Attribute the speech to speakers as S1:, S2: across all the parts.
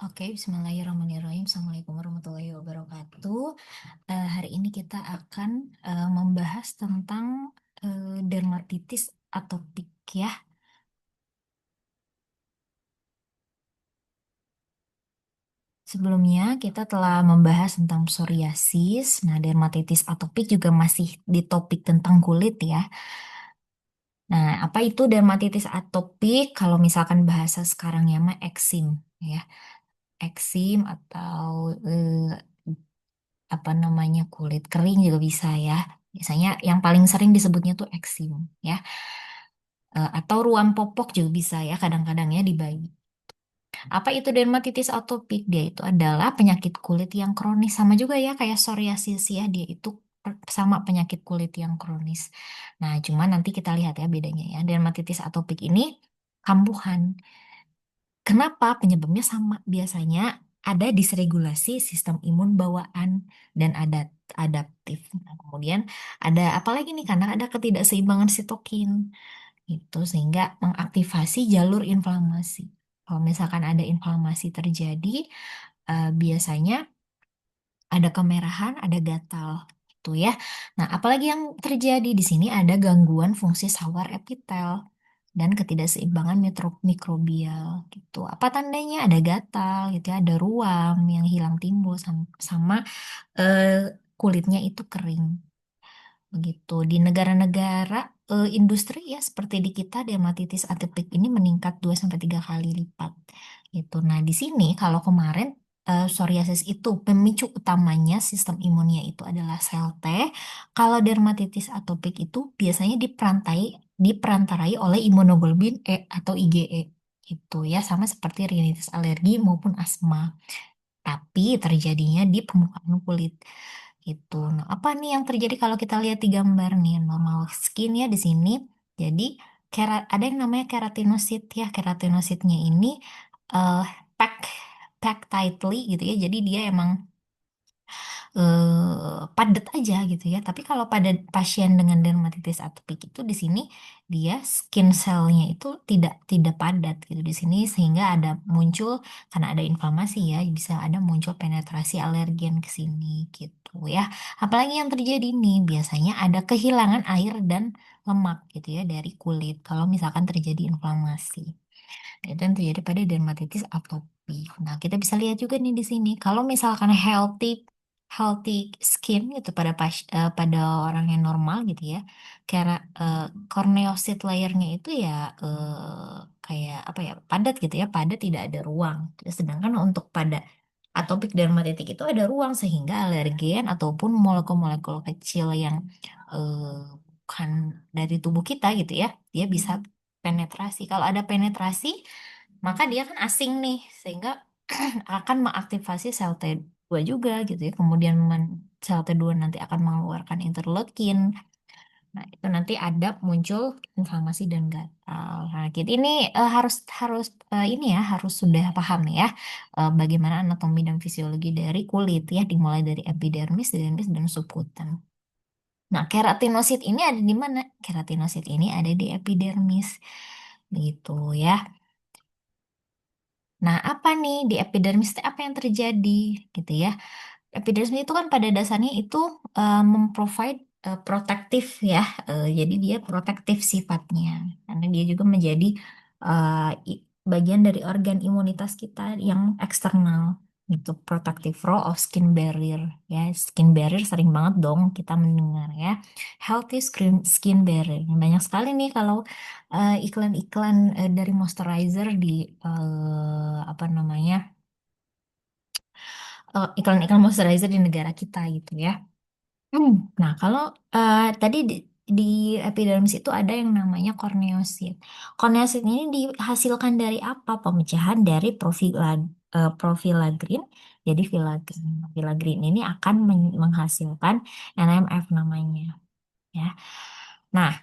S1: Oke, Bismillahirrahmanirrahim. Assalamualaikum warahmatullahi wabarakatuh. Hari ini kita akan membahas tentang dermatitis atopik ya. Sebelumnya kita telah membahas tentang psoriasis. Nah, dermatitis atopik juga masih di topik tentang kulit ya. Nah, apa itu dermatitis atopik? Kalau misalkan bahasa sekarangnya mah eksim ya. Eksim atau apa namanya kulit kering juga bisa ya. Biasanya yang paling sering disebutnya tuh eksim ya. Atau ruam popok juga bisa ya kadang-kadang ya di bayi. Apa itu dermatitis atopik? Dia itu adalah penyakit kulit yang kronis sama juga ya kayak psoriasis ya. Dia itu sama penyakit kulit yang kronis. Nah, cuman nanti kita lihat ya bedanya ya. Dermatitis atopik ini kambuhan. Kenapa? Penyebabnya sama. Biasanya ada disregulasi sistem imun bawaan dan adaptif. Nah, kemudian ada apa lagi nih? Karena ada ketidakseimbangan sitokin. Itu sehingga mengaktifasi jalur inflamasi. Kalau misalkan ada inflamasi terjadi, biasanya ada kemerahan, ada gatal. Itu ya. Nah, apalagi yang terjadi di sini ada gangguan fungsi sawar epitel dan ketidakseimbangan mikrobial gitu. Apa tandanya? Ada gatal gitu ya, ada ruam yang hilang timbul sama eh, kulitnya itu kering. Begitu. Di negara-negara industri ya seperti di kita dermatitis atopik ini meningkat 2 sampai 3 kali lipat. Gitu. Nah, di sini kalau kemarin psoriasis itu pemicu utamanya sistem imunnya itu adalah sel T. Kalau dermatitis atopik itu biasanya diperantarai oleh imunoglobulin E atau IgE gitu ya, sama seperti rinitis alergi maupun asma. Tapi terjadinya di permukaan kulit gitu. Nah, apa nih yang terjadi kalau kita lihat di gambar nih normal skin ya di sini. Jadi ada yang namanya keratinosit ya. Keratinositnya ini eh pack pack tightly gitu ya. Jadi dia emang padat aja gitu ya. Tapi kalau pada pasien dengan dermatitis atopik itu di sini dia skin cell-nya itu tidak padat gitu di sini sehingga ada muncul karena ada inflamasi ya bisa ada muncul penetrasi alergen ke sini gitu ya. Apalagi yang terjadi nih biasanya ada kehilangan air dan lemak gitu ya dari kulit kalau misalkan terjadi inflamasi. Itu yang terjadi pada dermatitis atopik. Nah, kita bisa lihat juga nih di sini. Kalau misalkan healthy healthy skin gitu pada orang yang normal gitu ya, kayak corneocyte layernya itu ya kayak apa ya padat gitu ya, padat tidak ada ruang. Sedangkan untuk pada atopik dermatitis itu ada ruang sehingga alergen ataupun molekul-molekul kecil yang eh, bukan dari tubuh kita gitu ya, dia bisa penetrasi. Kalau ada penetrasi, maka dia kan asing nih, sehingga akan mengaktifasi sel T2 juga gitu ya. Kemudian sel T2 nanti akan mengeluarkan interleukin. Nah, itu nanti ada muncul inflamasi dan gatal. Nah, kita ini harus harus ini ya harus sudah paham ya bagaimana anatomi dan fisiologi dari kulit ya, dimulai dari epidermis, dermis, dan subkutan. Nah, keratinosit ini ada di mana? Keratinosit ini ada di epidermis. Begitu ya. Nah, apa nih di epidermis itu apa yang terjadi gitu ya? Epidermis itu kan pada dasarnya itu memprovide protektif ya. Jadi dia protektif sifatnya. Karena dia juga menjadi eh, bagian dari organ imunitas kita yang eksternal. Itu protective role of skin barrier ya. Skin barrier sering banget dong kita mendengar ya. Healthy skin barrier. Banyak sekali nih kalau iklan-iklan dari moisturizer di apa namanya iklan-iklan moisturizer di negara kita gitu ya. Hmm. Nah, kalau tadi di epidermis itu ada yang namanya korneosit. Korneosit ini dihasilkan dari apa? Pemecahan dari profilagrin. Jadi filagrin ini akan menghasilkan NMF namanya. Ya. Nah,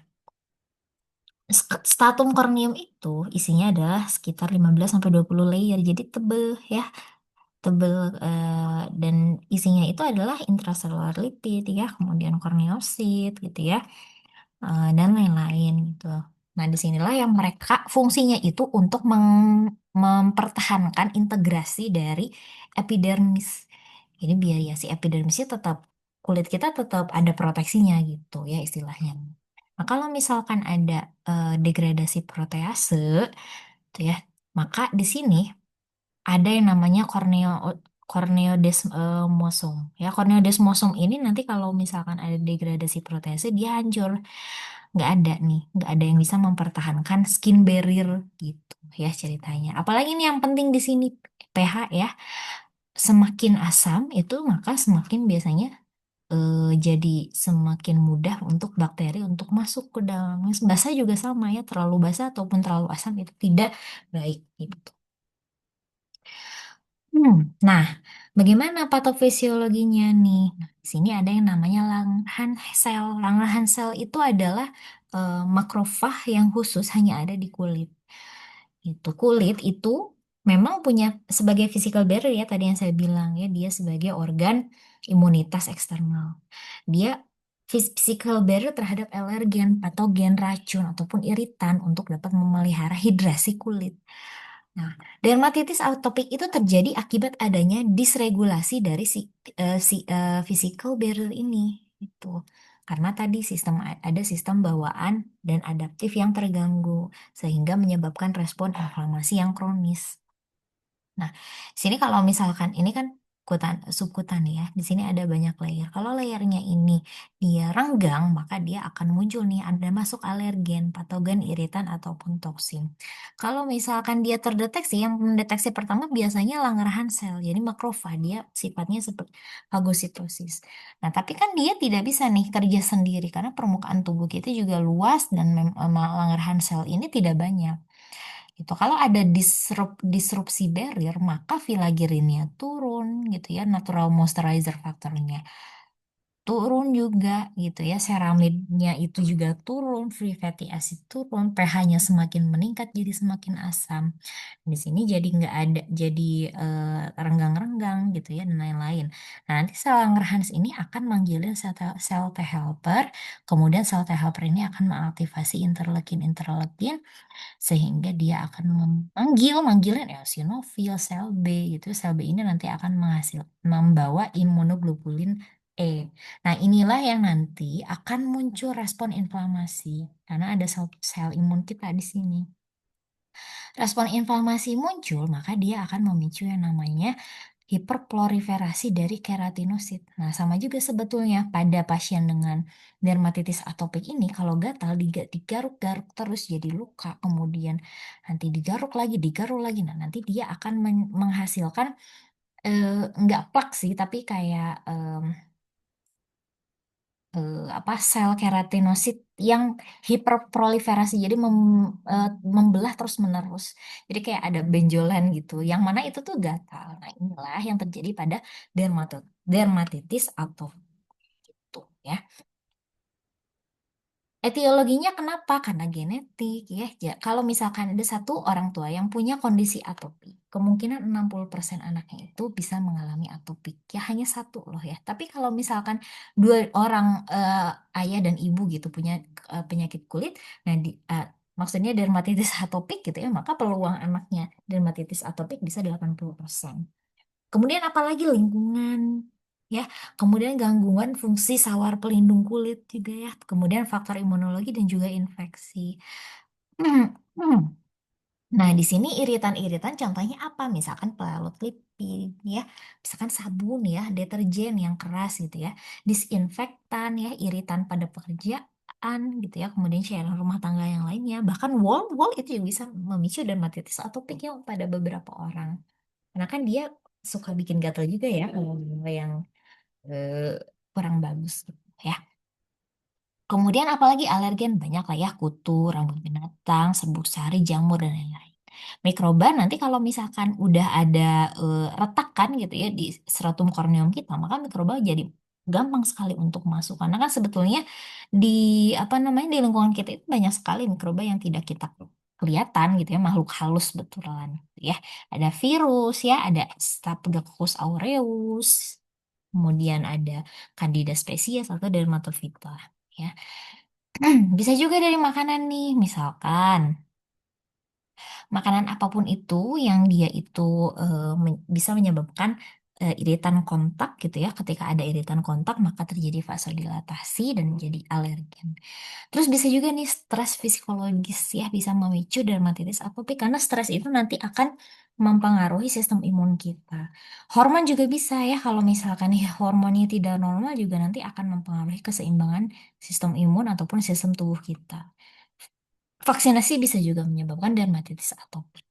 S1: stratum corneum itu isinya adalah sekitar 15 sampai 20 layer. Jadi tebel ya. Tebel dan isinya itu adalah intracellular lipid ya, kemudian korneosit gitu ya, dan lain-lain gitu. Nah, disinilah yang mereka fungsinya itu untuk mempertahankan integrasi dari epidermis. Jadi biar ya si epidermisnya tetap, kulit kita tetap ada proteksinya gitu ya istilahnya. Nah, kalau misalkan ada degradasi protease, tuh ya, maka di sini ada yang namanya corneodesmosom. Ya, corneodesmosom ini nanti kalau misalkan ada degradasi protease, dia hancur. Nggak ada nih, nggak ada yang bisa mempertahankan skin barrier gitu ya ceritanya. Apalagi ini yang penting di sini pH ya. Semakin asam itu maka semakin biasanya jadi semakin mudah untuk bakteri untuk masuk ke dalam. Basah juga sama ya, terlalu basah ataupun terlalu asam itu tidak baik gitu. Nah, bagaimana patofisiologinya nih? Nah, di sini ada yang namanya Langerhans cell. Langerhans cell itu adalah makrofag yang khusus hanya ada di kulit. Itu kulit itu memang punya sebagai physical barrier ya tadi yang saya bilang ya, dia sebagai organ imunitas eksternal. Dia physical barrier terhadap alergen, patogen, racun ataupun iritan untuk dapat memelihara hidrasi kulit. Nah, dermatitis atopik itu terjadi akibat adanya disregulasi dari physical barrier ini. Itu karena tadi ada sistem bawaan dan adaptif yang terganggu sehingga menyebabkan respon inflamasi yang kronis. Nah, sini kalau misalkan ini kan subkutan ya. Di sini ada banyak layer. Kalau layernya ini dia renggang, maka dia akan muncul nih ada masuk alergen, patogen, iritan ataupun toksin. Kalau misalkan dia terdeteksi, yang mendeteksi pertama biasanya Langerhans sel. Jadi makrofag dia sifatnya seperti fagositosis. Nah, tapi kan dia tidak bisa nih kerja sendiri karena permukaan tubuh kita juga luas dan Langerhans sel ini tidak banyak. Itu kalau ada disrupsi barrier, maka filagirinnya turun gitu ya, natural moisturizer faktornya turun juga gitu ya, ceramidnya itu juga turun, free fatty acid turun, pH-nya semakin meningkat jadi semakin asam. Di sini jadi nggak ada, jadi renggang-renggang gitu ya dan lain-lain. Nah, nanti sel Langerhans ini akan manggilin sel T helper, kemudian sel T helper ini akan mengaktifasi interleukin sehingga dia akan manggilin eosinofil sel B gitu. Sel B ini nanti akan membawa imunoglobulin E. Nah, inilah yang nanti akan muncul respon inflamasi karena ada sel imun kita di sini. Respon inflamasi muncul, maka dia akan memicu yang namanya hiperproliferasi dari keratinosit. Nah, sama juga sebetulnya pada pasien dengan dermatitis atopik ini, kalau gatal digaruk-garuk terus jadi luka, kemudian nanti digaruk lagi. Nah, nanti dia akan menghasilkan nggak plak sih, tapi kayak apa sel keratinosit yang hiperproliferasi jadi membelah terus menerus jadi kayak ada benjolan gitu yang mana itu tuh gatal. Nah, inilah yang terjadi pada dermatitis atau gitu ya. Etiologinya kenapa? Karena genetik ya. Kalau misalkan ada satu orang tua yang punya kondisi atopik, kemungkinan 60% anaknya itu bisa mengalami atopik. Ya hanya satu loh ya. Tapi kalau misalkan dua orang ayah dan ibu gitu punya penyakit kulit, nah maksudnya dermatitis atopik gitu ya, maka peluang anaknya dermatitis atopik bisa 80%. Kemudian apalagi lingkungan, ya. Kemudian gangguan fungsi sawar pelindung kulit juga ya. Kemudian faktor imunologi dan juga infeksi. Nah, di sini iritan-iritan contohnya apa? Misalkan pelarut lipid ya, misalkan sabun ya, deterjen yang keras gitu ya, disinfektan ya, iritan pada pekerjaan gitu ya, kemudian cairan rumah tangga yang lainnya, bahkan wall itu juga bisa memicu dermatitis atopik ya pada beberapa orang. Karena kan dia suka bikin gatal juga ya, kalau yang eh, kurang bagus gitu ya. Kemudian apalagi alergen banyak lah ya, kutu, rambut binatang, serbuk sari, jamur dan lain-lain. Mikroba nanti kalau misalkan udah ada retakan gitu ya di stratum corneum kita, maka mikroba jadi gampang sekali untuk masuk. Karena kan sebetulnya di apa namanya di lingkungan kita itu banyak sekali mikroba yang tidak kita kelihatan gitu ya, makhluk halus betulan gitu ya. Ada virus ya, ada Staphylococcus aureus, kemudian ada Candida species atau Dermatophyta ya. Bisa juga dari makanan nih, misalkan makanan apapun itu yang dia itu bisa menyebabkan iritan kontak gitu ya. Ketika ada iritan kontak, maka terjadi vasodilatasi dan menjadi alergen. Terus bisa juga nih stres psikologis ya bisa memicu dermatitis atopik karena stres itu nanti akan mempengaruhi sistem imun kita. Hormon juga bisa ya kalau misalkan ya hormonnya tidak normal juga nanti akan mempengaruhi keseimbangan sistem imun ataupun sistem tubuh kita. Vaksinasi bisa juga menyebabkan dermatitis atopik.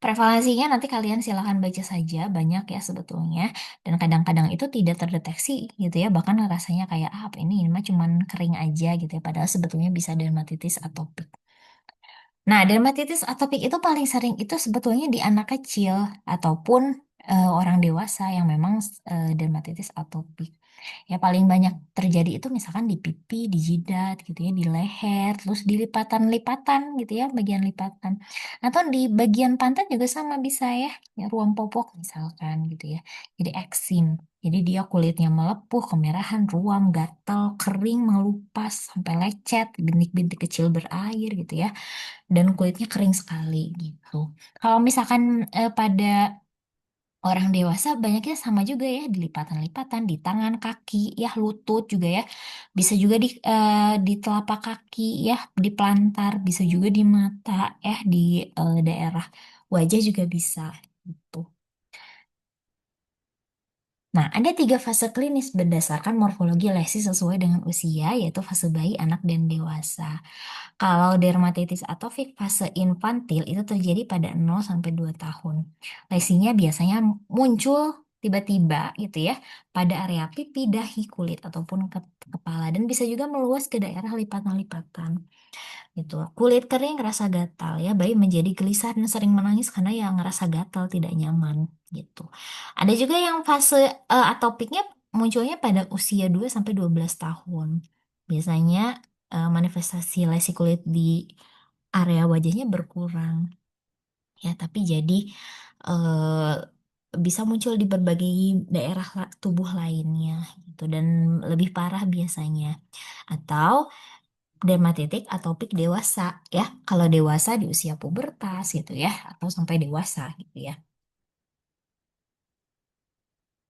S1: Prevalensinya nanti kalian silahkan baca saja, banyak ya sebetulnya. Dan kadang-kadang itu tidak terdeteksi gitu ya, bahkan rasanya kayak, ah apa ini mah cuman kering aja gitu ya, padahal sebetulnya bisa dermatitis atopik. Nah, dermatitis atopik itu paling sering itu sebetulnya di anak kecil ataupun orang dewasa yang memang dermatitis atopik. Ya paling banyak terjadi itu misalkan di pipi, di jidat gitu ya, di leher, terus di lipatan-lipatan gitu ya, bagian lipatan. Atau di bagian pantat juga sama bisa ya, ya ruang popok misalkan gitu ya. Jadi eksim. Jadi dia kulitnya melepuh, kemerahan, ruam, gatal, kering, mengelupas, sampai lecet, bintik-bintik kecil berair gitu ya dan kulitnya kering sekali gitu. Kalau misalkan pada orang dewasa banyaknya sama juga ya di lipatan-lipatan di tangan, kaki, ya lutut juga ya. Bisa juga di telapak kaki ya, di pelantar, bisa juga di mata ya, di daerah wajah juga bisa gitu. Nah, ada tiga fase klinis berdasarkan morfologi lesi sesuai dengan usia, yaitu fase bayi, anak, dan dewasa. Kalau dermatitis atofik fase infantil itu terjadi pada 0 sampai 2 tahun. Lesinya biasanya muncul tiba-tiba gitu ya pada area pipi, dahi, kulit ataupun kepala dan bisa juga meluas ke daerah lipatan-lipatan gitu. Kulit kering rasa gatal ya, bayi menjadi gelisah dan sering menangis karena yang ngerasa gatal tidak nyaman gitu. Ada juga yang fase atopiknya munculnya pada usia 2 sampai 12 tahun. Biasanya manifestasi lesi kulit di area wajahnya berkurang ya, tapi jadi bisa muncul di berbagai daerah tubuh lainnya gitu dan lebih parah biasanya. Atau dermatitik atopik dewasa ya. Kalau dewasa di usia pubertas gitu ya atau sampai dewasa gitu ya.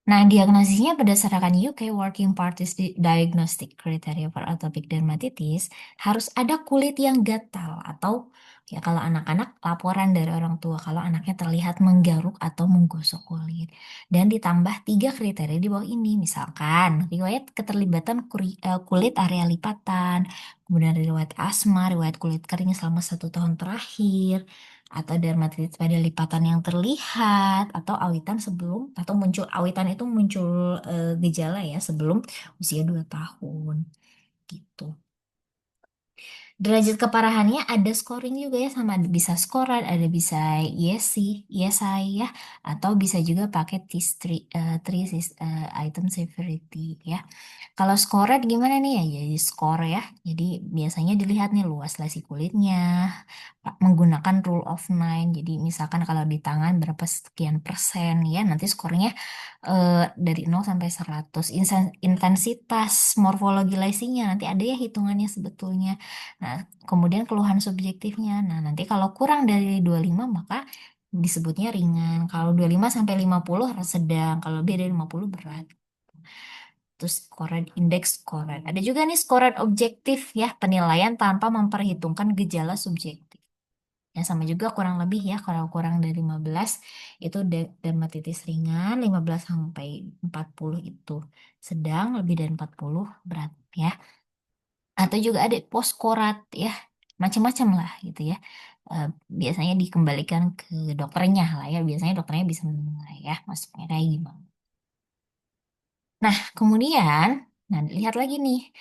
S1: Nah, diagnosisnya berdasarkan UK Working Parties Diagnostic Criteria for Atopic Dermatitis harus ada kulit yang gatal atau ya kalau anak-anak laporan dari orang tua kalau anaknya terlihat menggaruk atau menggosok kulit dan ditambah tiga kriteria di bawah ini misalkan riwayat keterlibatan kulit area lipatan, kemudian riwayat asma, riwayat kulit kering selama 1 tahun terakhir, atau dermatitis pada lipatan yang terlihat atau awitan sebelum atau muncul awitan itu muncul gejala ya sebelum usia 2 tahun gitu. Derajat keparahannya ada scoring juga ya sama bisa scorer, ada bisa YESI, YESI ya atau bisa juga pakai item severity ya. Kalau scorer gimana nih ya? Jadi score ya. Jadi biasanya dilihat nih luas lesi kulitnya, menggunakan rule of nine. Jadi misalkan kalau di tangan berapa sekian persen ya, nanti skornya dari 0 sampai 100. Intensitas morfologi lesinya nanti ada ya hitungannya sebetulnya. Nah, kemudian keluhan subjektifnya. Nah, nanti kalau kurang dari 25 maka disebutnya ringan. Kalau 25 sampai 50 sedang, kalau lebih dari 50 berat. Terus scored indeks scored. Ada juga nih scored objektif ya, penilaian tanpa memperhitungkan gejala subjektif. Ya sama juga kurang lebih ya, kalau kurang dari 15 itu dermatitis ringan, 15 sampai 40 itu sedang, lebih dari 40 berat ya. Atau juga ada poskorat ya, macam-macam lah gitu ya. Eh, Biasanya dikembalikan ke dokternya lah ya, biasanya dokternya bisa menilai ya, masuknya kayak gimana. Nah, kemudian, nah lihat lagi nih,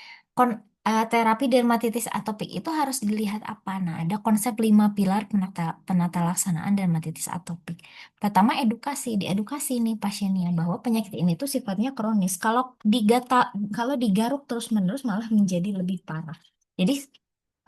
S1: terapi dermatitis atopik itu harus dilihat apa? Nah, ada konsep 5 pilar penata laksanaan dermatitis atopik. Pertama, edukasi, diedukasi nih pasiennya bahwa penyakit ini tuh sifatnya kronis. Kalau digaruk terus-menerus malah menjadi lebih parah. Jadi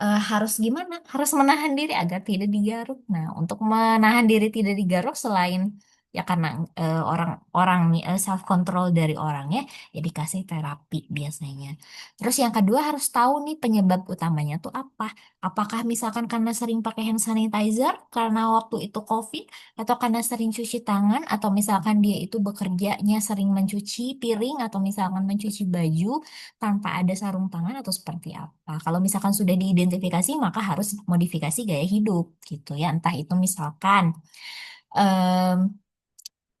S1: harus gimana? Harus menahan diri agar tidak digaruk. Nah, untuk menahan diri tidak digaruk selain ya karena orang-orang nih self control dari orangnya ya dikasih terapi biasanya. Terus yang kedua harus tahu nih penyebab utamanya tuh apa. Apakah misalkan karena sering pakai hand sanitizer karena waktu itu COVID, atau karena sering cuci tangan, atau misalkan dia itu bekerjanya sering mencuci piring atau misalkan mencuci baju tanpa ada sarung tangan, atau seperti apa. Kalau misalkan sudah diidentifikasi, maka harus modifikasi gaya hidup gitu ya. Entah itu misalkan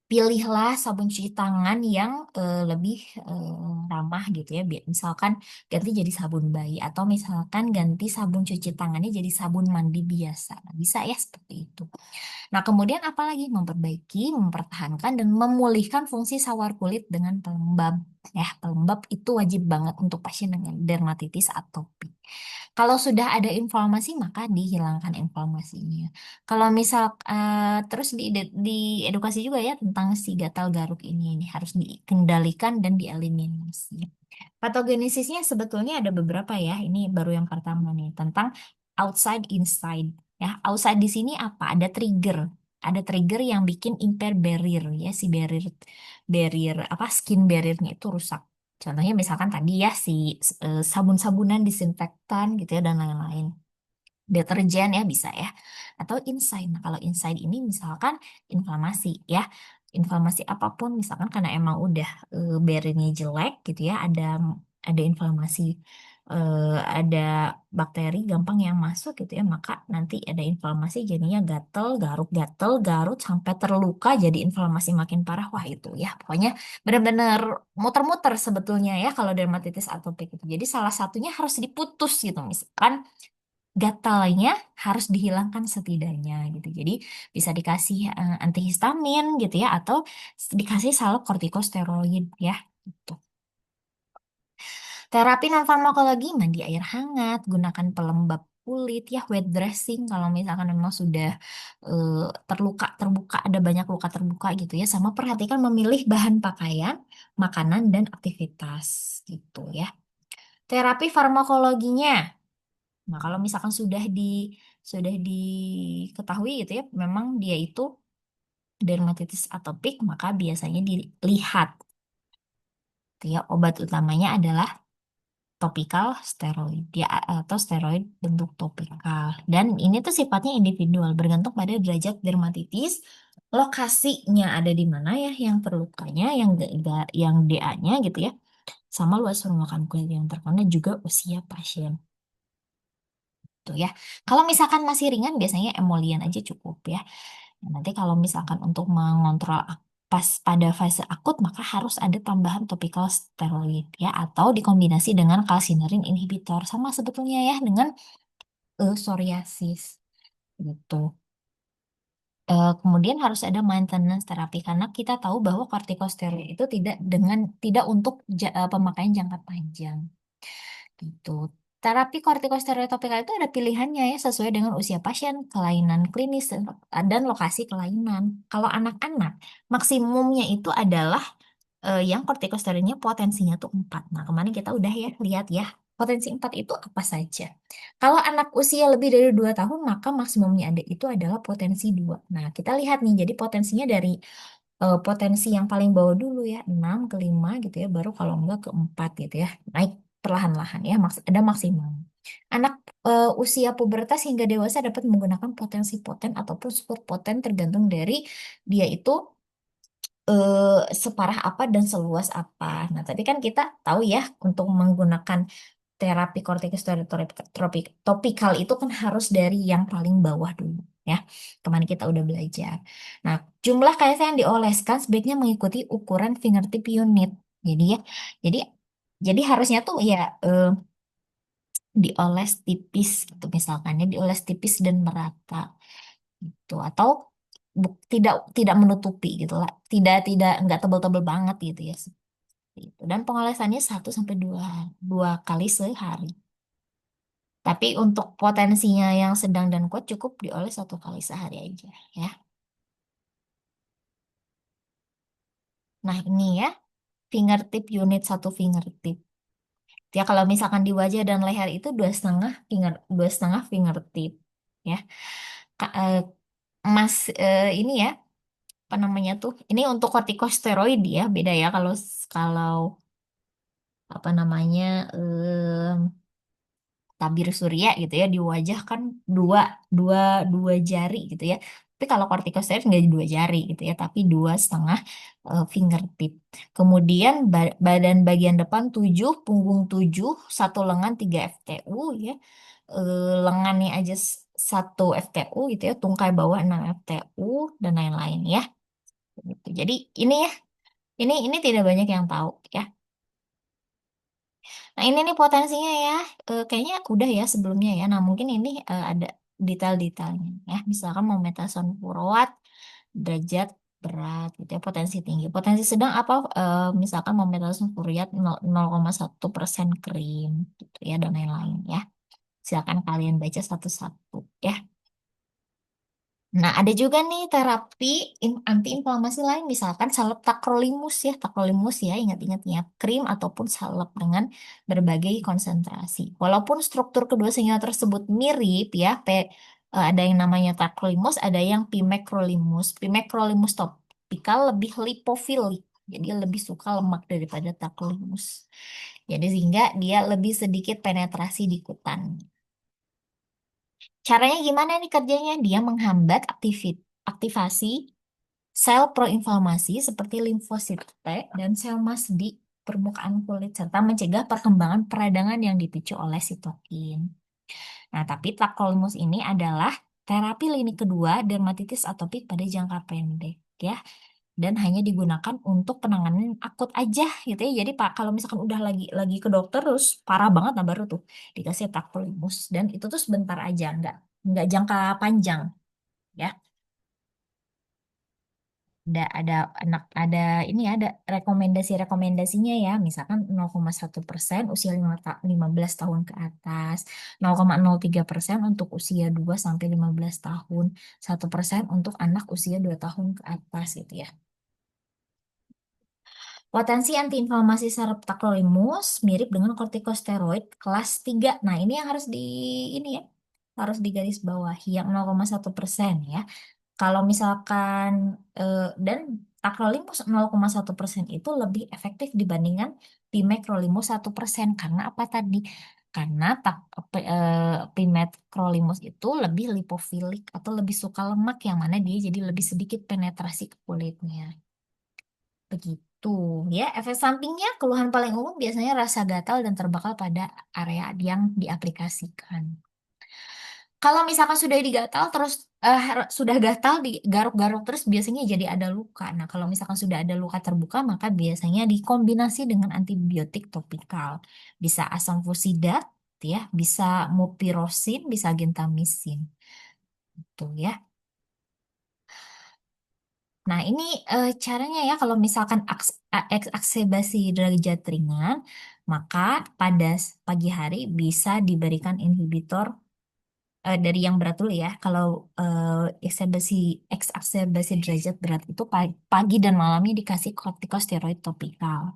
S1: pilihlah sabun cuci tangan yang lebih ramah gitu ya. Misalkan ganti jadi sabun bayi, atau misalkan ganti sabun cuci tangannya jadi sabun mandi biasa. Nah, bisa ya seperti itu. Nah, kemudian apalagi memperbaiki, mempertahankan, dan memulihkan fungsi sawar kulit dengan pelembab. Ya, pelembab itu wajib banget untuk pasien dengan dermatitis atopik. Kalau sudah ada inflamasi, maka dihilangkan inflamasinya. Kalau misal terus di edukasi juga ya tentang si gatal garuk ini harus dikendalikan dan dieliminasi. Patogenesisnya sebetulnya ada beberapa ya. Ini baru yang pertama nih tentang outside inside. Ya, outside di sini apa? Ada trigger. Ada trigger yang bikin impair barrier ya, si barrier barrier apa skin barriernya itu rusak. Contohnya misalkan tadi ya si sabun-sabunan disinfektan gitu ya dan lain-lain. Deterjen ya bisa ya. Atau inside. Nah, kalau inside ini misalkan inflamasi ya. Inflamasi apapun misalkan karena emang udah barriernya jelek gitu ya, ada inflamasi, ada bakteri gampang yang masuk gitu ya, maka nanti ada inflamasi jadinya gatel, garut sampai terluka jadi inflamasi makin parah. Wah, itu ya pokoknya benar-benar muter-muter sebetulnya ya kalau dermatitis atopik itu. Jadi salah satunya harus diputus gitu misalkan gatalnya harus dihilangkan setidaknya gitu. Jadi bisa dikasih antihistamin gitu ya, atau dikasih salep kortikosteroid ya gitu. Terapi non farmakologi mandi air hangat, gunakan pelembab kulit ya, wet dressing kalau misalkan memang sudah eh, terluka terbuka, ada banyak luka terbuka gitu ya, sama perhatikan memilih bahan pakaian, makanan dan aktivitas gitu ya. Terapi farmakologinya. Nah, kalau misalkan sudah diketahui gitu ya, memang dia itu dermatitis atopik, maka biasanya dilihat gitu ya, obat utamanya adalah topikal steroid ya, atau steroid bentuk topikal. Dan ini tuh sifatnya individual, bergantung pada derajat dermatitis, lokasinya ada di mana ya, yang terlukanya, yang DA-nya gitu ya, sama luas permukaan kulit yang terkena, juga usia pasien. Tuh ya. Kalau misalkan masih ringan, biasanya emolian aja cukup ya. Nah, nanti kalau misalkan untuk mengontrol pas pada fase akut, maka harus ada tambahan topical steroid ya, atau dikombinasi dengan calcineurin inhibitor, sama sebetulnya ya dengan psoriasis gitu. Kemudian harus ada maintenance terapi karena kita tahu bahwa kortikosteroid itu tidak untuk pemakaian jangka panjang gitu. Terapi kortikosteroid topikal itu ada pilihannya ya, sesuai dengan usia pasien, kelainan klinis, dan lokasi kelainan. Kalau anak-anak, maksimumnya itu adalah yang kortikosteroidnya potensinya tuh 4. Nah, kemarin kita udah ya lihat ya, potensi 4 itu apa saja. Kalau anak usia lebih dari 2 tahun, maka maksimumnya ada itu adalah potensi 2. Nah, kita lihat nih, jadi potensinya dari potensi yang paling bawah dulu ya, 6 ke 5 gitu ya, baru kalau enggak ke 4 gitu ya. Naik perlahan-lahan ya, ada maksimum. Anak usia pubertas hingga dewasa dapat menggunakan potensi poten ataupun super poten, tergantung dari dia itu separah apa dan seluas apa. Nah, tapi kan kita tahu ya, untuk menggunakan terapi kortikosteroid topikal itu kan harus dari yang paling bawah dulu ya. Kemarin kita udah belajar. Nah, jumlah KSA yang dioleskan sebaiknya mengikuti ukuran fingertip unit. Jadi ya, jadi jadi harusnya tuh ya dioles tipis gitu misalkan ya, dioles tipis dan merata gitu, atau tidak tidak menutupi gitu lah. Tidak nggak tebal-tebal banget gitu ya. Seperti itu. Dan pengolesannya 1 sampai 2 kali sehari. Tapi untuk potensinya yang sedang dan kuat cukup dioles 1 kali sehari aja ya. Nah ini ya, fingertip unit 1 fingertip. Ya kalau misalkan di wajah dan leher itu 2,5 fingertip ya. Ka- eh, Mas ini ya, apa namanya tuh? Ini untuk kortikosteroid ya, beda ya kalau kalau apa namanya tabir surya gitu ya di wajah kan dua dua dua jari gitu ya. Tapi kalau kortikosteroid nggak dua jari gitu ya, tapi dua setengah fingertip. Kemudian badan bagian depan 7, punggung 7, satu lengan 3 FTU ya. Lengannya aja satu FTU gitu ya, tungkai bawah 6 FTU dan lain-lain ya. Gitu. Jadi ini ya, ini tidak banyak yang tahu ya. Nah, ini nih potensinya ya. Kayaknya udah ya sebelumnya ya. Nah, mungkin ini ada detail-detailnya ya. Misalkan mau metason Furwat, derajat berat gitu ya, potensi tinggi. Potensi sedang apa? Misalkan mau metason Furwat 0,1% krim gitu ya dan lain-lain ya. Silakan kalian baca satu-satu ya. Nah, ada juga nih terapi antiinflamasi lain, misalkan salep tacrolimus ya, tacrolimus ya, ingat-ingat ya, krim ataupun salep dengan berbagai konsentrasi. Walaupun struktur kedua senyawa tersebut mirip ya, ada yang namanya tacrolimus, ada yang pimecrolimus. Pimecrolimus topikal lebih lipofilik, jadi lebih suka lemak daripada tacrolimus. Jadi sehingga dia lebih sedikit penetrasi di kutan. Caranya gimana nih kerjanya? Dia menghambat aktivasi sel proinflamasi seperti limfosit T dan sel emas di permukaan kulit serta mencegah perkembangan peradangan yang dipicu oleh sitokin. Nah, tapi tacrolimus ini adalah terapi lini kedua dermatitis atopik pada jangka pendek ya dan hanya digunakan untuk penanganan akut aja gitu ya. Jadi Pak kalau misalkan udah lagi ke dokter terus parah banget nah baru tuh dikasih tacrolimus dan itu tuh sebentar aja nggak jangka panjang ya. Ada anak ada ini ya, ada rekomendasinya ya misalkan 0,1% usia 15 tahun ke atas, 0,03% untuk usia 2 sampai 15 tahun, 1% untuk anak usia 2 tahun ke atas gitu ya. Potensi antiinflamasi saraf tacrolimus mirip dengan kortikosteroid kelas 3. Nah, ini yang harus ini ya, harus digaris bawahi yang 0,1% ya. Kalau misalkan dan tacrolimus 0,1% itu lebih efektif dibandingkan pimecrolimus 1%. Karena apa tadi? Karena pimecrolimus itu lebih lipofilik atau lebih suka lemak yang mana dia jadi lebih sedikit penetrasi ke kulitnya. Begitu ya. Efek sampingnya keluhan paling umum biasanya rasa gatal dan terbakal pada area yang diaplikasikan. Kalau misalkan sudah digatal terus sudah gatal digaruk-garuk terus biasanya jadi ada luka. Nah, kalau misalkan sudah ada luka terbuka maka biasanya dikombinasi dengan antibiotik topikal. Bisa asam fusidat ya, bisa mupirocin, bisa gentamicin. Tuh ya. Nah, ini caranya ya kalau misalkan eksebasi derajat ringan, maka pada pagi hari bisa diberikan inhibitor dari yang berat dulu ya. Kalau eksebasi eksaksebasi derajat berat itu pagi dan malamnya dikasih kortikosteroid topikal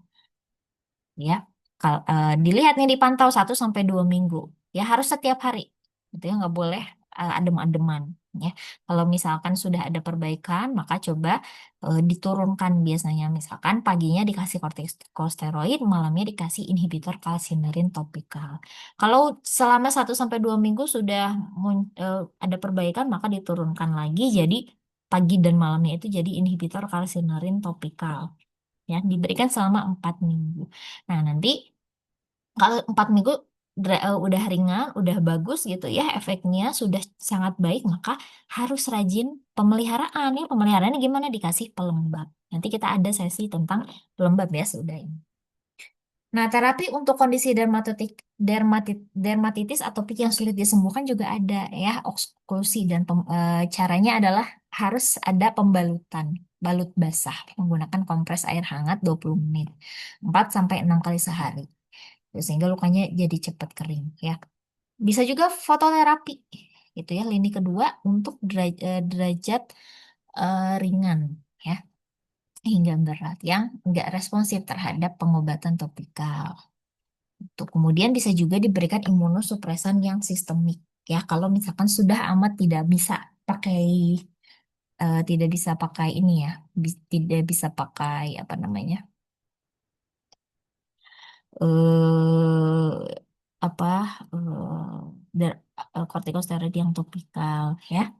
S1: ya. Kalau dilihat nih dipantau 1 sampai 2 minggu. Ya harus setiap hari. Itu ya nggak boleh adem-ademan ya. Kalau misalkan sudah ada perbaikan, maka coba diturunkan biasanya. Misalkan paginya dikasih kortikosteroid, malamnya dikasih inhibitor kalsinerin topikal. Kalau selama 1 sampai 2 minggu sudah ada perbaikan, maka diturunkan lagi. Jadi pagi dan malamnya itu jadi inhibitor kalsinerin topikal ya diberikan selama 4 minggu. Nah nanti kalau 4 minggu udah ringan, udah bagus gitu ya efeknya sudah sangat baik maka harus rajin pemeliharaan ya pemeliharaannya gimana dikasih pelembab. Nanti kita ada sesi tentang pelembab ya sudah ini. Nah, terapi untuk kondisi dermatitis atopik yang sulit disembuhkan juga ada ya, oklusi dan caranya adalah harus ada pembalutan, balut basah menggunakan kompres air hangat 20 menit, 4 sampai 6 kali sehari. Sehingga lukanya jadi cepat kering ya. Bisa juga fototerapi gitu ya, lini kedua untuk derajat ringan ya hingga berat yang enggak responsif terhadap pengobatan topikal. Tuh, kemudian bisa juga diberikan imunosupresan yang sistemik ya. Kalau misalkan sudah amat tidak bisa pakai tidak bisa pakai ini ya, tidak bisa pakai apa namanya, eh apa kortikosteroid yang topikal ya.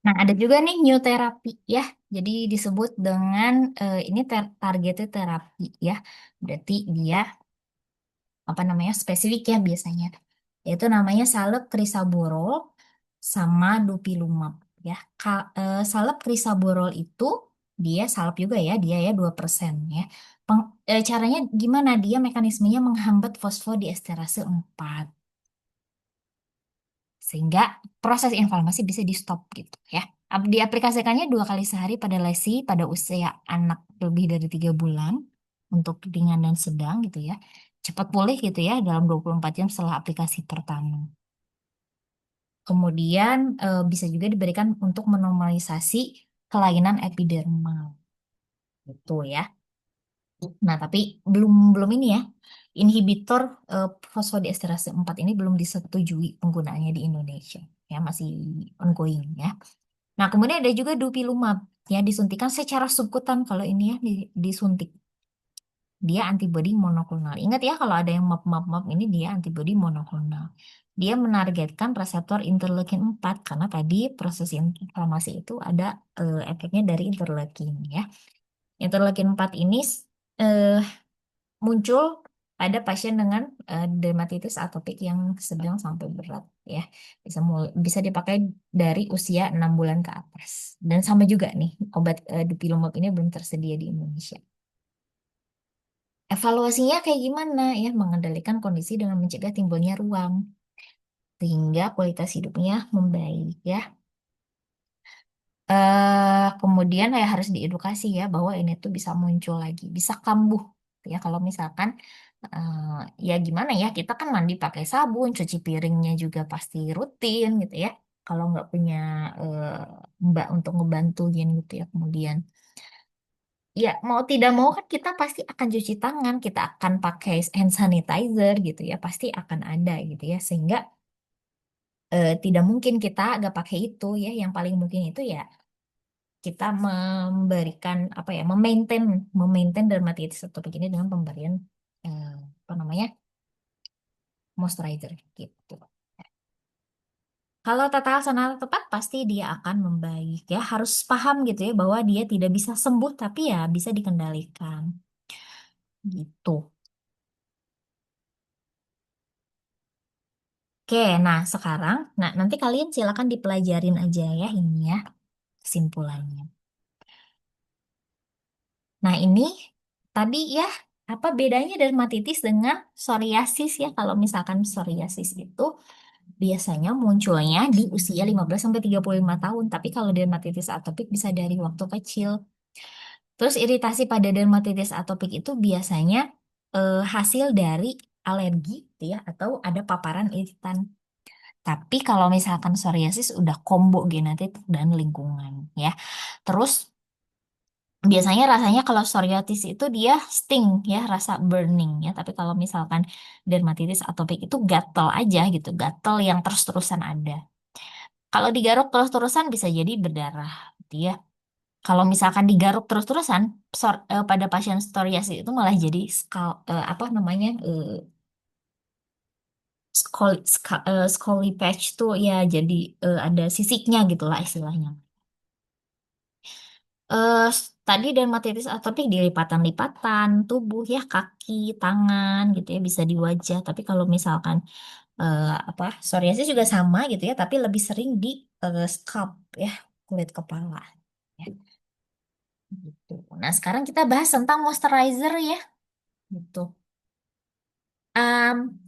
S1: Nah, ada juga nih new terapi ya. Jadi disebut dengan ini targeted terapi ya. Berarti dia apa namanya spesifik ya biasanya. Yaitu namanya salep crisaborol sama dupilumab ya. Salep crisaborol itu dia salep juga ya, dia ya 2% ya. Caranya gimana? Dia mekanismenya menghambat fosfodiesterase 4 sehingga proses inflamasi bisa di stop gitu ya. Diaplikasikannya 2 kali sehari pada lesi pada usia anak lebih dari 3 bulan untuk ringan dan sedang gitu ya. Cepat pulih gitu ya dalam 24 jam setelah aplikasi pertama. Kemudian bisa juga diberikan untuk menormalisasi kelainan epidermal gitu ya. Nah, tapi belum belum ini ya. Inhibitor fosfodiesterase 4 ini belum disetujui penggunaannya di Indonesia. Ya, masih ongoing ya. Nah, kemudian ada juga dupilumab ya disuntikan secara subkutan kalau ini ya disuntik. Dia antibodi monoklonal. Ingat ya kalau ada yang map ini dia antibodi monoklonal. Dia menargetkan reseptor interleukin 4 karena tadi proses inflamasi itu ada efeknya dari interleukin ya. Interleukin 4 ini eh, muncul pada pasien dengan dermatitis atopik yang sedang sampai berat ya. Bisa dipakai dari usia 6 bulan ke atas. Dan sama juga nih, obat dupilumab ini belum tersedia di Indonesia. Evaluasinya kayak gimana ya? Mengendalikan kondisi dengan mencegah timbulnya ruam sehingga kualitas hidupnya membaik ya. Kemudian ya harus diedukasi ya bahwa ini tuh bisa muncul lagi, bisa kambuh ya kalau misalkan eh, ya gimana ya kita kan mandi pakai sabun, cuci piringnya juga pasti rutin gitu ya. Kalau nggak punya eh, mbak untuk ngebantuin gitu ya kemudian ya mau tidak mau kan kita pasti akan cuci tangan, kita akan pakai hand sanitizer gitu ya, pasti akan ada gitu ya sehingga tidak mungkin kita nggak pakai itu ya. Yang paling mungkin itu ya kita memberikan apa ya memaintain dermatitis atopik ini dengan pemberian eh, apa namanya moisturizer gitu. Kalau tata laksana tepat pasti dia akan membaik ya. Harus paham gitu ya bahwa dia tidak bisa sembuh tapi ya bisa dikendalikan gitu. Oke, nah sekarang, nah nanti kalian silakan dipelajarin aja ya ini ya kesimpulannya. Nah ini tadi ya apa bedanya dermatitis dengan psoriasis ya? Kalau misalkan psoriasis itu biasanya munculnya di usia 15 sampai 35 tahun, tapi kalau dermatitis atopik bisa dari waktu kecil. Terus iritasi pada dermatitis atopik itu biasanya hasil dari alergi gitu ya atau ada paparan iritan. Tapi kalau misalkan psoriasis udah combo genetik dan lingkungan ya. Terus biasanya rasanya kalau psoriasis itu dia sting ya, rasa burning ya. Tapi kalau misalkan dermatitis atopik itu gatel aja gitu, gatel yang terus-terusan ada. Kalau digaruk terus-terusan bisa jadi berdarah gitu ya. Kalau misalkan digaruk terus-terusan pada pasien psoriasis itu malah jadi apa namanya Scully patch tuh ya jadi ada sisiknya gitulah istilahnya. eh Tadi dermatitis atopik di lipatan-lipatan tubuh ya kaki, tangan gitu ya bisa di wajah. Tapi kalau misalkan apa psoriasis juga sama gitu ya, tapi lebih sering di scalp ya kulit kepala. Ya, gitu. Nah sekarang kita bahas tentang moisturizer ya, gitu. Am,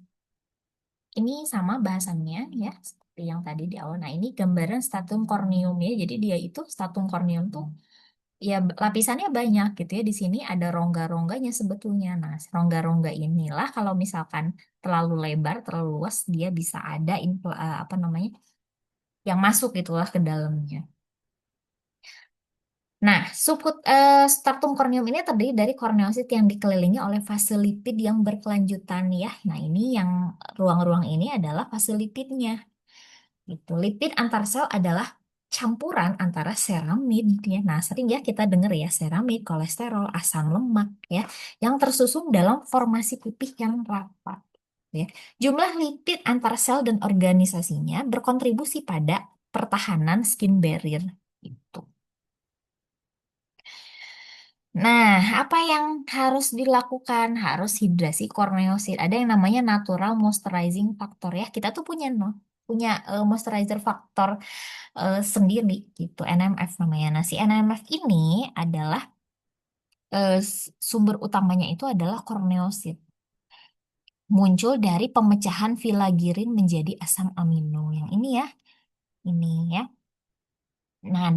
S1: ini sama bahasannya ya seperti yang tadi di awal. Nah ini gambaran stratum corneum ya. Jadi dia itu stratum corneum tuh Ya, lapisannya banyak gitu ya. Di sini ada rongga-rongganya sebetulnya. Nah, rongga-rongga inilah kalau misalkan terlalu lebar, terlalu luas, dia bisa ada apa namanya, yang masuk gitulah ke dalamnya. Nah, stratum corneum ini terdiri dari korneosit yang dikelilingi oleh fase lipid yang berkelanjutan ya. Nah, ini yang ruang-ruang ini adalah fase lipidnya. Gitu. Lipid antar sel adalah campuran antara seramid ya. Nah, sering ya kita dengar ya seramid, kolesterol, asam lemak ya, yang tersusun dalam formasi pipih yang rapat. Ya. Jumlah lipid antar sel dan organisasinya berkontribusi pada pertahanan skin barrier. Gitu. Nah, apa yang harus dilakukan? Harus hidrasi korneosit. Ada yang namanya natural moisturizing factor ya. Kita tuh punya no, punya moisturizer factor sendiri gitu, NMF namanya. Nah, si NMF ini adalah sumber utamanya itu adalah korneosit. Muncul dari pemecahan vilagirin menjadi asam amino. Yang ini ya, ini ya. Nah,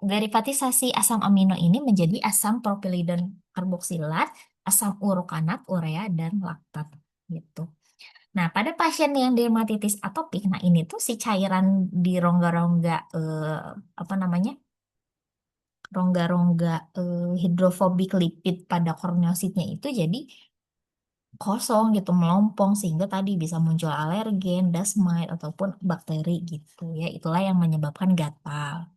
S1: derivatisasi asam amino ini menjadi asam propiliden karboksilat, asam urokanat, urea, dan laktat gitu. Nah, pada pasien yang dermatitis atopik, nah ini tuh si cairan di rongga-rongga apa namanya? Rongga-rongga hidrofobik lipid pada korneositnya itu jadi kosong gitu, melompong sehingga tadi bisa muncul alergen, dust mite ataupun bakteri gitu ya. Itulah yang menyebabkan gatal.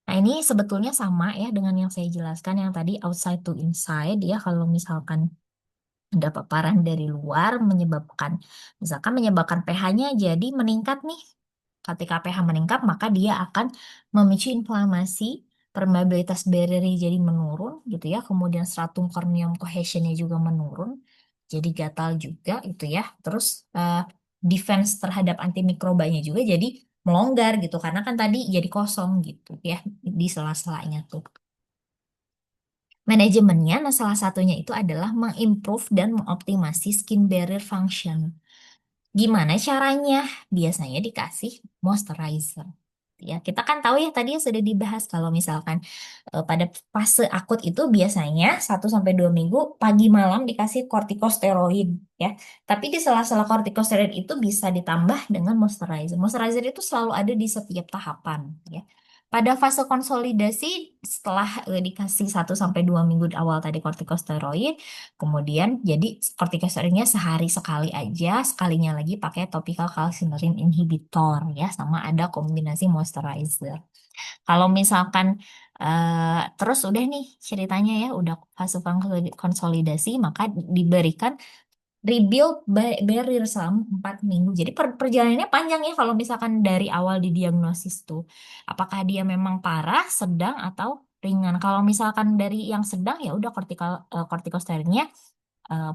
S1: Nah, ini sebetulnya sama ya dengan yang saya jelaskan yang tadi outside to inside ya. Kalau misalkan ada paparan dari luar menyebabkan, misalkan menyebabkan pH-nya jadi meningkat nih. Ketika pH meningkat, maka dia akan memicu inflamasi, permeabilitas barrier jadi menurun gitu ya. Kemudian stratum corneum cohesionnya juga menurun, jadi gatal juga itu ya. Terus defense terhadap antimikrobanya juga jadi melonggar gitu karena kan tadi jadi kosong gitu ya di sela-selanya tuh. Manajemennya, nah salah satunya itu adalah mengimprove dan mengoptimasi skin barrier function. Gimana caranya? Biasanya dikasih moisturizer. Ya, kita kan tahu ya tadi yang sudah dibahas kalau misalkan pada fase akut itu biasanya 1 sampai 2 minggu pagi malam dikasih kortikosteroid ya. Tapi di sela-sela kortikosteroid itu bisa ditambah dengan moisturizer. Moisturizer itu selalu ada di setiap tahapan ya. Pada fase konsolidasi setelah dikasih 1 sampai 2 minggu di awal tadi kortikosteroid, kemudian jadi kortikosteroidnya sehari sekali aja, sekalinya lagi pakai topical calcineurin inhibitor ya, sama ada kombinasi moisturizer. Kalau misalkan terus udah nih ceritanya ya, udah fase konsolidasi, maka diberikan rebuild barrier selama 4 minggu. Jadi perjalanannya panjang ya kalau misalkan dari awal didiagnosis tuh. Apakah dia memang parah, sedang, atau ringan. Kalau misalkan dari yang sedang ya udah kortikosteroidnya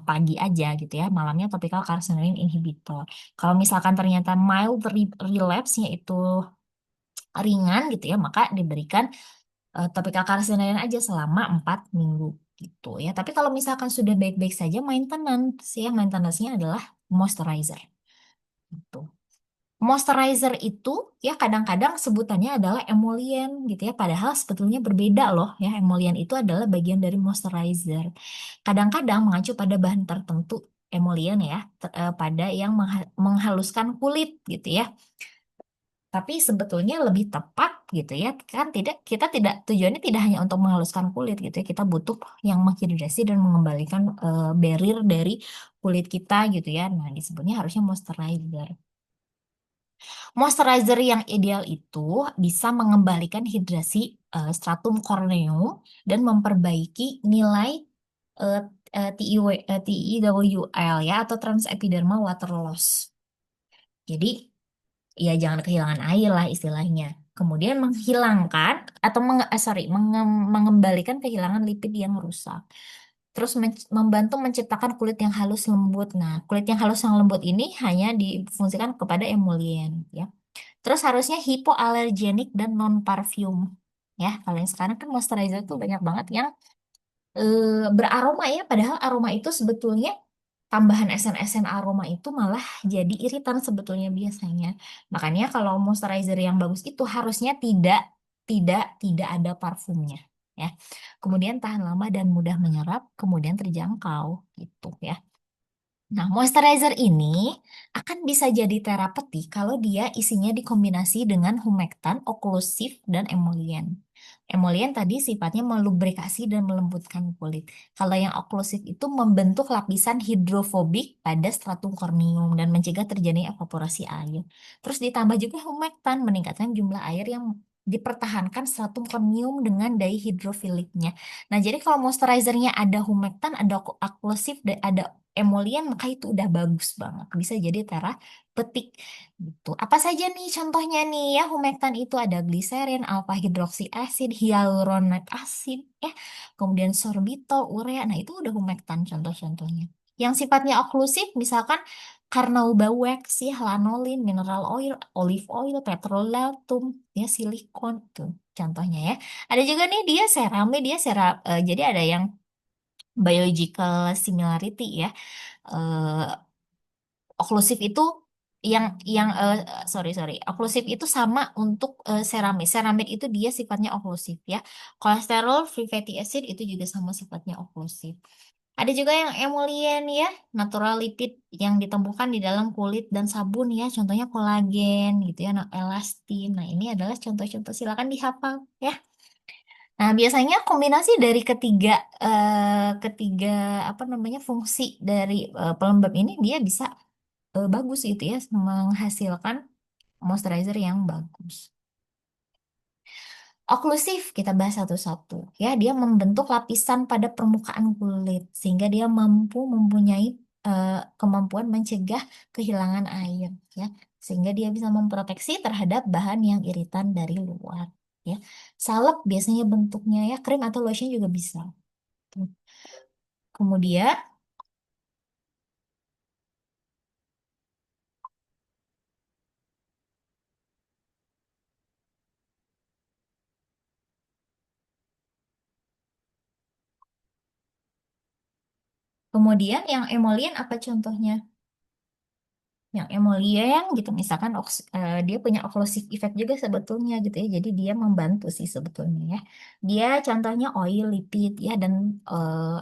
S1: pagi aja gitu ya, malamnya topical calcineurin inhibitor. Kalau misalkan ternyata mild relapse yaitu ringan gitu ya, maka diberikan topical calcineurin aja selama 4 minggu gitu ya. Tapi kalau misalkan sudah baik-baik saja, maintenance ya, maintenance-nya adalah moisturizer gitu. Moisturizer itu ya kadang-kadang sebutannya adalah emollient gitu ya, padahal sebetulnya berbeda loh ya. Emollient itu adalah bagian dari moisturizer. Kadang-kadang mengacu pada bahan tertentu emollient ya, pada yang menghaluskan kulit gitu ya. Tapi sebetulnya lebih tepat gitu ya, kan tidak kita tidak tujuannya tidak hanya untuk menghaluskan kulit gitu ya. Kita butuh yang menghidrasi dan mengembalikan barrier dari kulit kita gitu ya. Nah, disebutnya harusnya moisturizer. Moisturizer yang ideal itu bisa mengembalikan hidrasi stratum corneum dan memperbaiki nilai eh, TIWL ya atau transepidermal water loss. Jadi ya jangan kehilangan air lah istilahnya. Kemudian menghilangkan atau mengembalikan kehilangan lipid yang rusak. Terus membantu menciptakan kulit yang halus lembut. Nah, kulit yang halus yang lembut ini hanya difungsikan kepada emollient ya. Terus harusnya hipoalergenik dan non parfum. Ya, kalau yang sekarang kan moisturizer tuh banyak banget yang beraroma ya, padahal aroma itu sebetulnya tambahan esen-esen aroma itu malah jadi iritan sebetulnya biasanya. Makanya kalau moisturizer yang bagus itu harusnya tidak ada parfumnya. ya. Kemudian tahan lama dan mudah menyerap, kemudian terjangkau gitu ya. Nah, moisturizer ini akan bisa jadi terapeutik kalau dia isinya dikombinasi dengan humektan, oklusif, dan emolien. Emolien tadi sifatnya melubrikasi dan melembutkan kulit. Kalau yang oklusif itu membentuk lapisan hidrofobik pada stratum corneum dan mencegah terjadinya evaporasi air. Terus ditambah juga humektan, meningkatkan jumlah air yang dipertahankan stratum corneum dengan dihidrofiliknya. Nah, jadi kalau moisturizernya ada humektan, ada oklusif, ada emollient, maka itu udah bagus banget. Bisa jadi terapeutik gitu. Apa saja nih contohnya nih ya, humektan itu ada gliserin, alpha hidroksi acid, hyaluronate acid, ya. Kemudian sorbitol, urea. Nah, itu udah humektan contoh-contohnya. Yang sifatnya oklusif misalkan carnauba wax ya, lanolin, mineral oil, olive oil, petrolatum, ya silikon tuh contohnya ya. Ada juga nih dia ceramide, jadi ada yang biological similarity ya. eh Oklusif itu yang sorry sorry oklusif itu sama untuk seramid. Seramid itu dia sifatnya oklusif ya. Kolesterol, free fatty acid itu juga sama sifatnya oklusif. Ada juga yang emulien ya, natural lipid yang ditemukan di dalam kulit dan sabun ya, contohnya kolagen gitu ya, nah, elastin. Nah, ini adalah contoh-contoh, silakan dihafal ya. Nah, biasanya kombinasi dari ketiga apa namanya fungsi dari pelembab ini dia bisa bagus gitu ya, menghasilkan moisturizer yang bagus. Oklusif kita bahas satu-satu ya, dia membentuk lapisan pada permukaan kulit sehingga dia mampu mempunyai kemampuan mencegah kehilangan air ya, sehingga dia bisa memproteksi terhadap bahan yang iritan dari luar ya. Salep biasanya bentuknya ya, krim atau lotion juga bisa. Tuh. Kemudian kemudian yang emollient apa contohnya? Yang emollient gitu misalkan dia punya occlusive effect juga sebetulnya gitu ya, jadi dia membantu sih sebetulnya ya. Dia contohnya oil, lipid ya, dan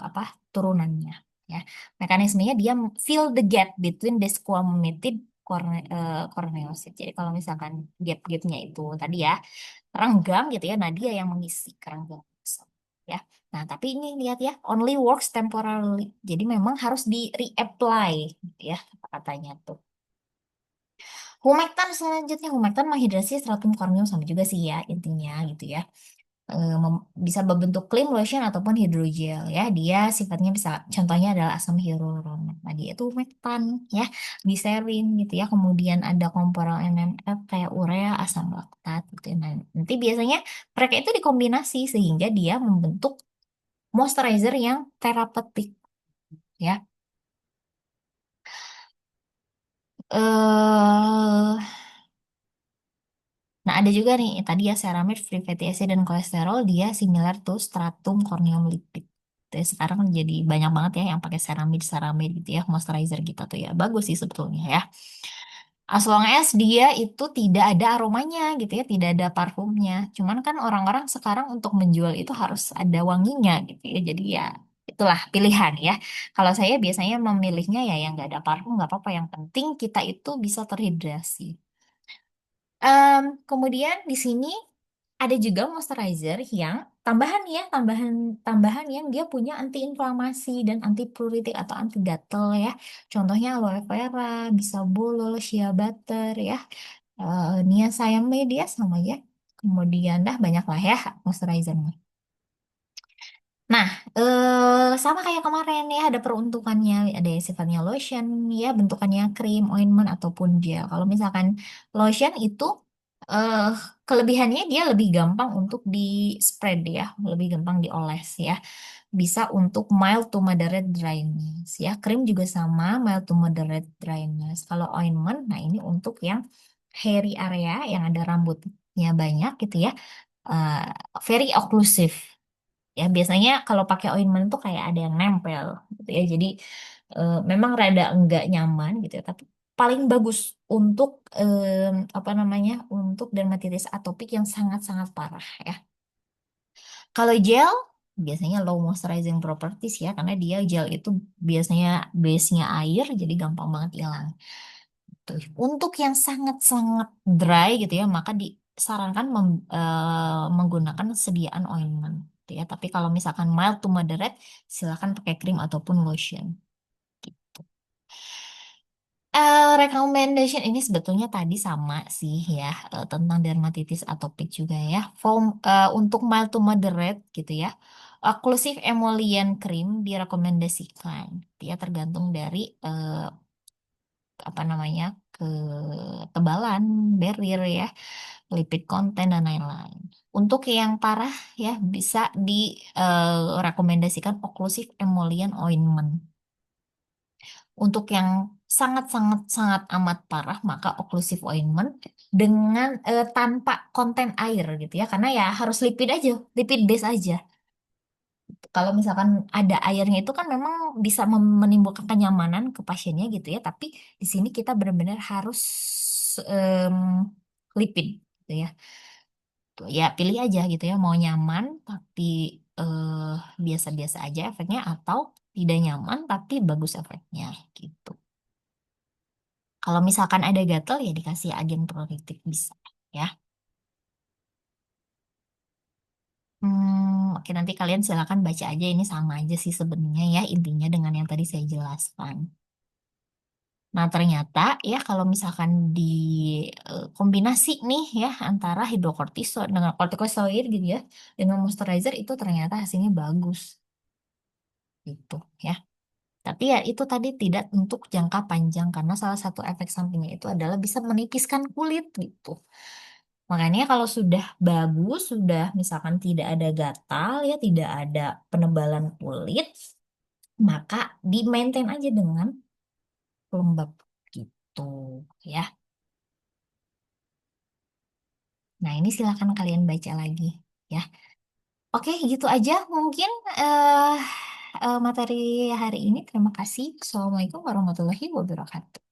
S1: apa turunannya ya. Mekanismenya dia fill the gap between the squamated corneocyte. Jadi kalau misalkan gap-gapnya itu tadi ya renggang gitu ya, nah dia yang mengisi keranggang tersebut, ya. Nah, tapi ini lihat ya, only works temporarily. Jadi memang harus di reapply gitu ya katanya tuh. Humektan selanjutnya, humektan menghidrasi stratum corneum sama juga sih ya intinya gitu ya. Bisa berbentuk krim, lotion ataupun hidrogel ya. Dia sifatnya bisa, contohnya adalah asam hyaluronik. Nah, dia itu humektan ya, gliserin gitu ya. Kemudian ada komponen NMF kayak urea, asam laktat gitu ya. Nah, nanti biasanya mereka itu dikombinasi sehingga dia membentuk moisturizer yang terapeutik ya. eh Nah, ada juga nih, tadi ya ceramide, free fatty acid, dan kolesterol, dia similar to stratum corneum lipid. Jadi sekarang jadi banyak banget ya yang pakai ceramide, ceramide gitu ya, moisturizer gitu tuh ya. Bagus sih sebetulnya ya. As long as dia itu tidak ada aromanya gitu ya, tidak ada parfumnya. Cuman kan orang-orang sekarang untuk menjual itu harus ada wanginya gitu ya. Jadi ya itulah pilihan ya. Kalau saya biasanya memilihnya ya yang nggak ada parfum nggak apa-apa. Yang penting kita itu bisa terhidrasi. Kemudian di sini ada juga moisturizer yang tambahan ya, tambahan tambahan yang dia punya antiinflamasi dan anti pruritik atau anti gatal ya. Contohnya aloe vera, bisa bolol, shea butter ya, niacinamide ya sama ya. Kemudian dah banyak lah ya moisturizernya. Nah, sama kayak kemarin ya, ada peruntukannya, ada yang sifatnya lotion, ya bentukannya krim, ointment ataupun gel. Kalau misalkan lotion itu eh kelebihannya dia lebih gampang untuk di spread ya, lebih gampang dioles ya. Bisa untuk mild to moderate dryness ya. Krim juga sama, mild to moderate dryness. Kalau ointment, nah ini untuk yang hairy area yang ada rambutnya banyak gitu ya. eh Very occlusive. Ya, biasanya kalau pakai ointment tuh kayak ada yang nempel gitu ya. Jadi memang rada enggak nyaman gitu ya, tapi paling bagus untuk apa namanya? Untuk dermatitis atopik yang sangat-sangat parah ya. Kalau gel biasanya low moisturizing properties ya, karena dia gel itu biasanya base-nya air, jadi gampang banget hilang. Tuh. Untuk yang sangat-sangat dry gitu ya, maka disarankan menggunakan sediaan ointment. Gitu ya. Tapi kalau misalkan mild to moderate, silakan pakai krim ataupun lotion. Recommendation ini sebetulnya tadi sama sih ya, tentang dermatitis atopik juga ya. Untuk mild to moderate gitu ya, occlusive emollient cream direkomendasikan. Dia tergantung dari apa namanya, ketebalan barrier ya, lipid content dan lain-lain. Untuk yang parah ya bisa direkomendasikan occlusive emollient ointment. Untuk yang sangat-sangat sangat amat parah, maka occlusive ointment dengan tanpa konten air gitu ya, karena ya harus lipid aja, lipid base aja. Kalau misalkan ada airnya itu kan memang bisa menimbulkan kenyamanan ke pasiennya gitu ya, tapi di sini kita benar-benar harus em, lipid gitu ya. Tuh, ya pilih aja gitu ya, mau nyaman tapi eh, biasa-biasa aja efeknya, atau tidak nyaman tapi bagus efeknya gitu. Kalau misalkan ada gatal ya dikasih agen protektif bisa ya. Oke, nanti kalian silakan baca aja, ini sama aja sih sebenarnya ya intinya dengan yang tadi saya jelaskan. Nah, ternyata ya kalau misalkan di kombinasi nih ya antara hidrokortison dengan kortikosteroid gitu ya dengan moisturizer, itu ternyata hasilnya bagus gitu ya. Tapi ya itu tadi tidak untuk jangka panjang karena salah satu efek sampingnya itu adalah bisa menipiskan kulit gitu. Makanya kalau sudah bagus, sudah misalkan tidak ada gatal ya, tidak ada penebalan kulit, maka di maintain aja dengan pelembab gitu ya. Nah, ini silakan kalian baca lagi ya. Oke, gitu aja mungkin eh materi hari ini. Terima kasih. Assalamualaikum warahmatullahi wabarakatuh.